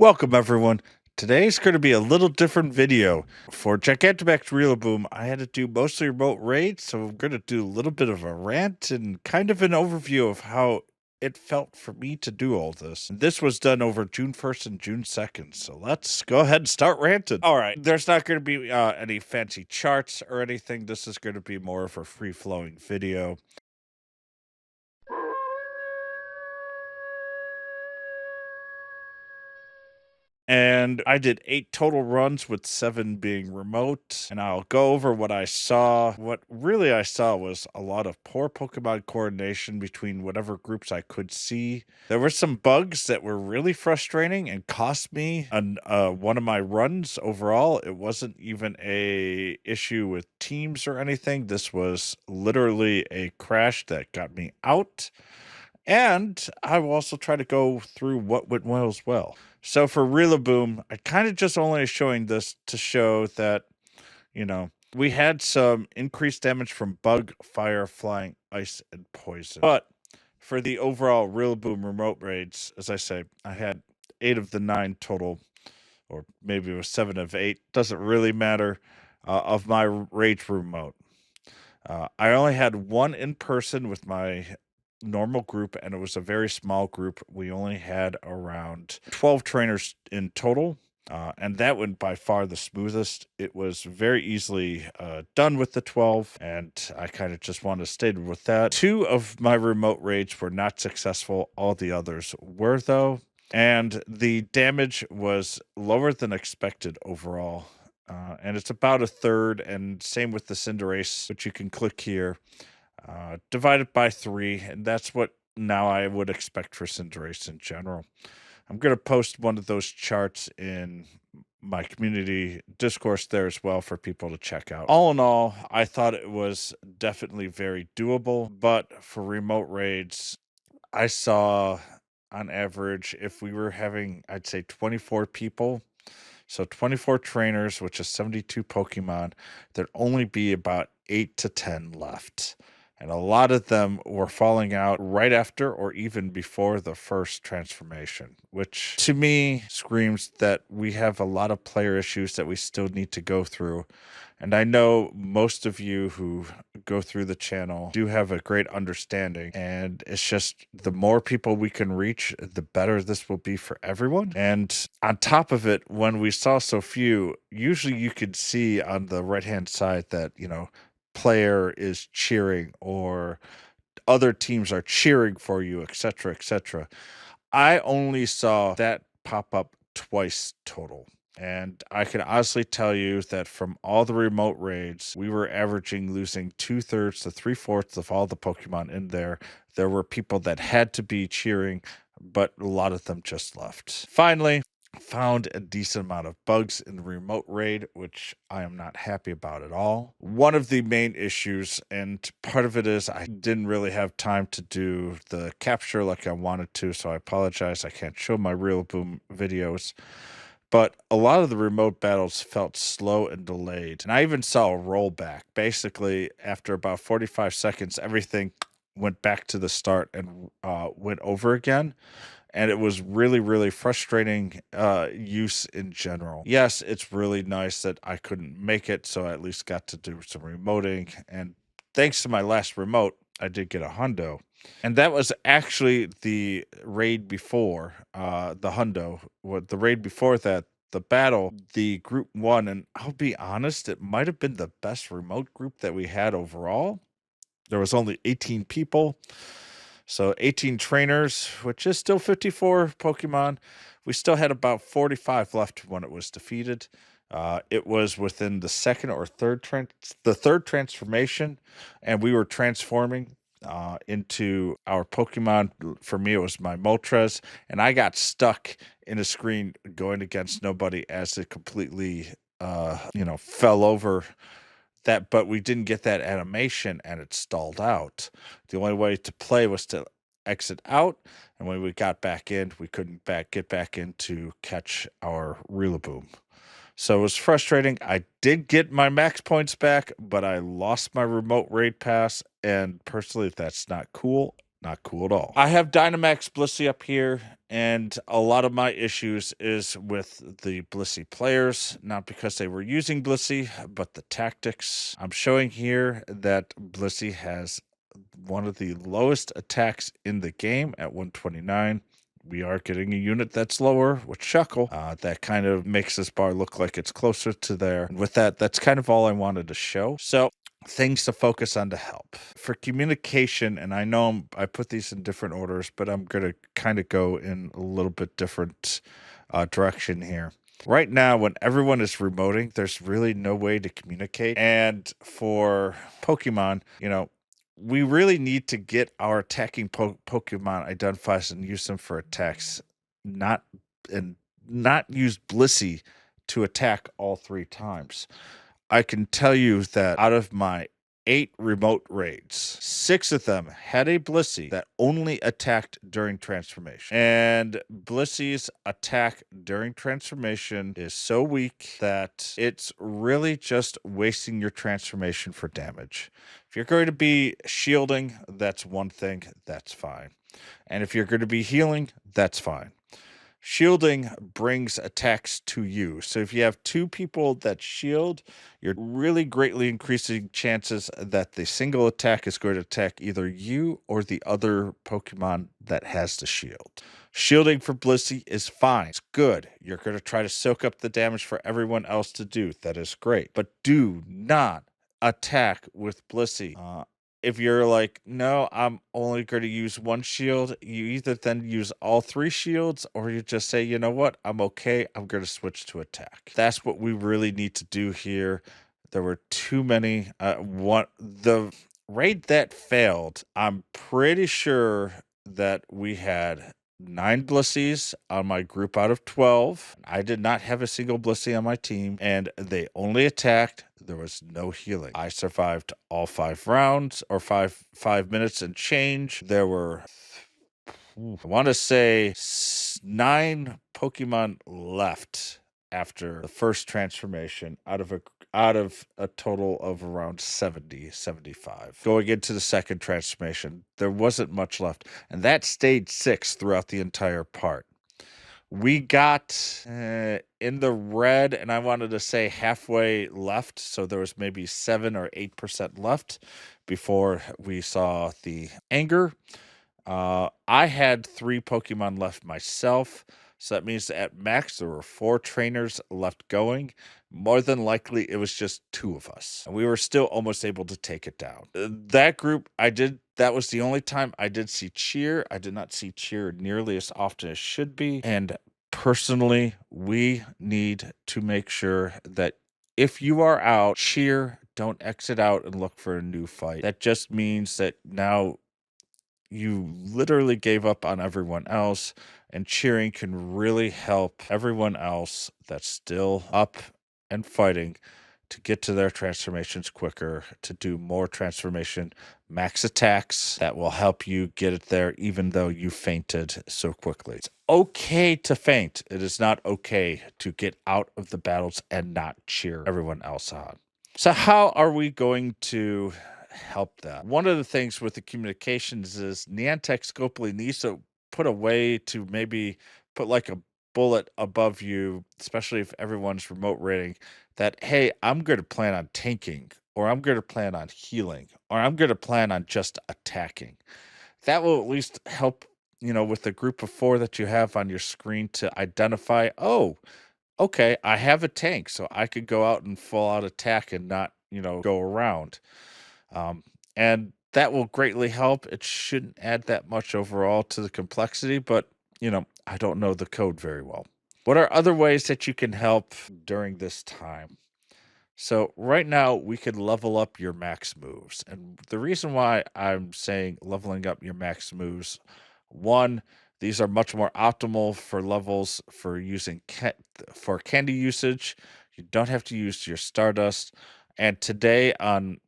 Welcome everyone. Today's going to be a little different video. For Gigantamax Rillaboom, I had to do mostly remote raids, so I'm going to do a little bit of a rant and kind of an overview of how it felt for me to do all this. And this was done over June 1st and June 2nd, so let's go ahead and start ranting. All right, there's not going to be any fancy charts or anything. This is going to be more of a free-flowing video. And I did 8 total runs with 7 being remote, and I'll go over what I saw. What really I saw was a lot of poor Pokemon coordination between whatever groups I could see. There were some bugs that were really frustrating and cost me one of my runs overall. It wasn't even a issue with teams or anything. This was literally a crash that got me out. And I will also try to go through what went well as well. So for Rillaboom, I kind of just only showing this to show that, we had some increased damage from bug, fire, flying, ice, and poison. But for the overall Rillaboom remote raids, as I say, I had 8 of the 9 total, or maybe it was 7 of 8, doesn't really matter, of my rage remote. I only had one in person with my normal group, and it was a very small group. We only had around 12 trainers in total, and that went by far the smoothest. It was very easily done with the 12, and I kind of just wanted to stay with that. 2 of my remote raids were not successful. All the others were, though. And the damage was lower than expected overall. And it's about a third, and same with the Cinderace, which you can click here, divided by 3, and that's what now I would expect for Cinderace in general. I'm going to post one of those charts in my community discourse there as well for people to check out. All in all, I thought it was definitely very doable, but for remote raids, I saw on average, if we were having, I'd say 24 people, so 24 trainers, which is 72 Pokemon, there'd only be about 8 to 10 left. And a lot of them were falling out right after or even before the first transformation, which to me screams that we have a lot of player issues that we still need to go through. And I know most of you who go through the channel do have a great understanding. And it's just the more people we can reach, the better this will be for everyone. And on top of it, when we saw so few, usually you could see on the right-hand side that, player is cheering or other teams are cheering for you, etc., etc. I only saw that pop up twice total. And I can honestly tell you that from all the remote raids, we were averaging losing 2/3 to 3/4 of all the Pokemon in there. There were people that had to be cheering, but a lot of them just left. Finally, found a decent amount of bugs in the remote raid, which I am not happy about at all. One of the main issues, and part of it is I didn't really have time to do the capture like I wanted to, so I apologize. I can't show my Rillaboom videos. But a lot of the remote battles felt slow and delayed. And I even saw a rollback. Basically, after about 45 seconds, everything went back to the start and went over again. And it was really, really frustrating use in general. Yes, it's really nice that I couldn't make it, so I at least got to do some remoting. And thanks to my last remote, I did get a hundo. And that was actually the raid before the hundo. What the raid before that, the battle, the group won. And I'll be honest, it might have been the best remote group that we had overall. There was only 18 people. So 18 trainers, which is still 54 Pokemon. We still had about 45 left when it was defeated. It was within the second or third transformation, and we were transforming into our Pokemon. For me, it was my Moltres, and I got stuck in a screen going against nobody as it completely, fell over. But we didn't get that animation and it stalled out. The only way to play was to exit out, and when we got back in, we couldn't get back in to catch our Rillaboom. So it was frustrating. I did get my max points back, but I lost my remote raid pass, and personally, that's not cool. Not cool at all. I have Dynamax Blissey up here, and a lot of my issues is with the Blissey players, not because they were using Blissey, but the tactics. I'm showing here that Blissey has one of the lowest attacks in the game at 129. We are getting a unit that's lower with Shuckle. That kind of makes this bar look like it's closer to there. And with that, that's kind of all I wanted to show. So things to focus on to help. For communication, and I know I put these in different orders, but I'm going to kind of go in a little bit different direction here. Right now, when everyone is remoting, there's really no way to communicate. And for Pokemon, we really need to get our attacking Pokemon identifiers and use them for attacks, not use Blissey to attack all 3 times. I can tell you that out of my 8 remote raids, 6 of them had a Blissey that only attacked during transformation. And Blissey's attack during transformation is so weak that it's really just wasting your transformation for damage. If you're going to be shielding, that's one thing, that's fine. And if you're going to be healing, that's fine. Shielding brings attacks to you. So if you have 2 people that shield, you're really greatly increasing chances that the single attack is going to attack either you or the other Pokemon that has the shield. Shielding for Blissey is fine. It's good. You're going to try to soak up the damage for everyone else to do. That is great. But do not attack with Blissey. If you're like, no, I'm only going to use 1 shield, you either then use all 3 shields, or you just say, you know what, I'm okay, I'm going to switch to attack. That's what we really need to do here. There were too many. The raid that failed, I'm pretty sure that we had 9 Blisseys on my group out of 12. I did not have a single Blissey on my team, and they only attacked. There was no healing. I survived all 5 rounds, or five minutes and change. There were, I want to say, 9 Pokemon left after the first transformation out of a total of around 75. Going into the second transformation, there wasn't much left, and that stayed 6 throughout the entire part. We got in the red, and I wanted to say halfway left, so there was maybe 7 or 8% left before we saw the anger. I had 3 Pokemon left myself, so that means that at max there were 4 trainers left going. More than likely, it was just 2 of us. And we were still almost able to take it down. That group, that was the only time I did see cheer. I did not see cheer nearly as often as should be. And personally, we need to make sure that if you are out, cheer, don't exit out and look for a new fight. That just means that now you literally gave up on everyone else, and cheering can really help everyone else that's still up and fighting to get to their transformations quicker, to do more transformation max attacks that will help you get it there even though you fainted so quickly. It's okay to faint. It is not okay to get out of the battles and not cheer everyone else on. So how are we going to help that? One of the things with the communications is Niantic Scopely needs to put a way to maybe put like a bullet above you, especially if everyone's remote rating, that, hey, I'm going to plan on tanking, or I'm going to plan on healing, or I'm going to plan on just attacking. That will at least help, with the group of 4 that you have on your screen to identify, oh, okay, I have a tank, so I could go out and full out attack and not, go around. And that will greatly help. It shouldn't add that much overall to the complexity, but, I don't know the code very well. What are other ways that you can help during this time? So right now we could level up your max moves. And the reason why I'm saying leveling up your max moves, one, these are much more optimal for levels for using for candy usage. You don't have to use your Stardust. And today on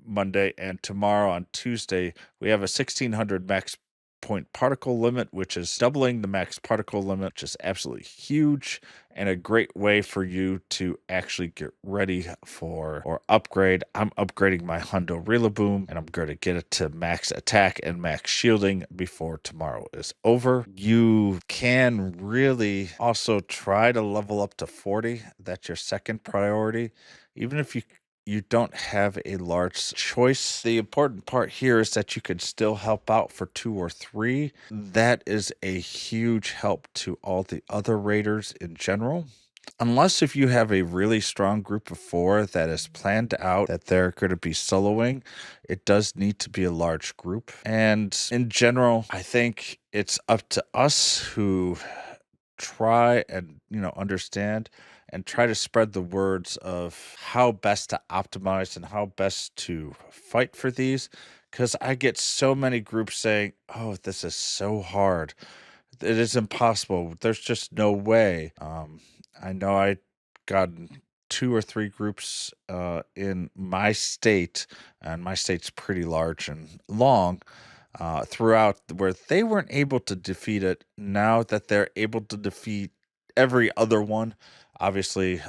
Monday and tomorrow on Tuesday, we have a 1600 max point particle limit, which is doubling the max particle limit, which is absolutely huge and a great way for you to actually get ready for or upgrade. I'm upgrading my Hundo Rillaboom and I'm going to get it to max attack and max shielding before tomorrow is over. You can really also try to level up to 40. That's your second priority. Even if you don't have a large choice. The important part here is that you can still help out for 2 or 3. That is a huge help to all the other raiders in general. Unless if you have a really strong group of 4 that is planned out that they're going to be soloing, it does need to be a large group. And in general, I think it's up to us who try and understand and try to spread the words of how best to optimize and how best to fight for these, because I get so many groups saying, oh, this is so hard, it is impossible, there's just no way. I know I gotten 2 or 3 groups in my state, and my state's pretty large and long, throughout, where they weren't able to defeat it. Now that they're able to defeat every other one, obviously,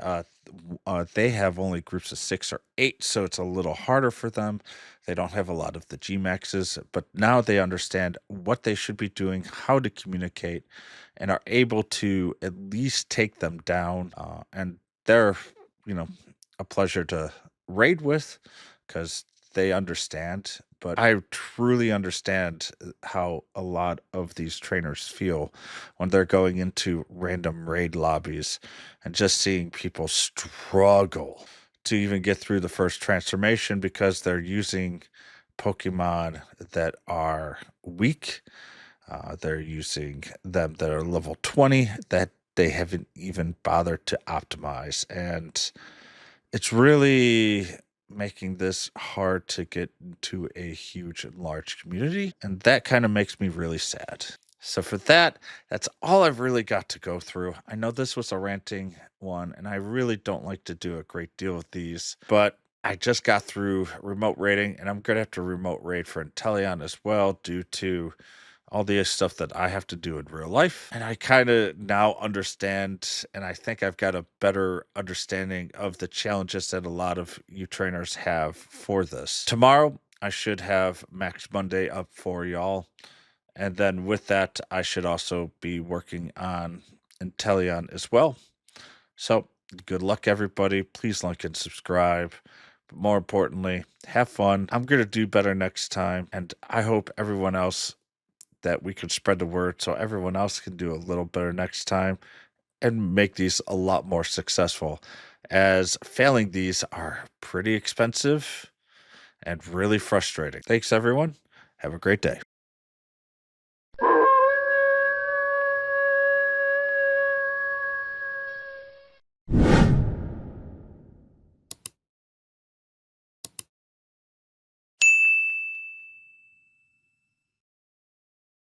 they have only groups of 6 or 8, so it's a little harder for them. They don't have a lot of the Gmaxes, but now they understand what they should be doing, how to communicate, and are able to at least take them down. And they're, you know, a pleasure to raid with because they understand. But I truly understand how a lot of these trainers feel when they're going into random raid lobbies and just seeing people struggle to even get through the first transformation because they're using Pokemon that are weak. They're using them that are level 20 that they haven't even bothered to optimize. And it's really making this hard to get into a huge and large community. And that kind of makes me really sad. So for that, that's all I've really got to go through. I know this was a ranting one, and I really don't like to do a great deal with these, but I just got through remote raiding, and I'm going to have to remote raid for Inteleon as well due to all the stuff that I have to do in real life. And I kind of now understand, and I think I've got a better understanding of the challenges that a lot of you trainers have for this. Tomorrow, I should have Max Monday up for y'all. And then with that, I should also be working on Inteleon as well. So good luck, everybody. Please like and subscribe. But more importantly, have fun. I'm going to do better next time. And I hope everyone else that we could spread the word so everyone else can do a little better next time and make these a lot more successful, as failing these are pretty expensive and really frustrating. Thanks, everyone. Have a great day.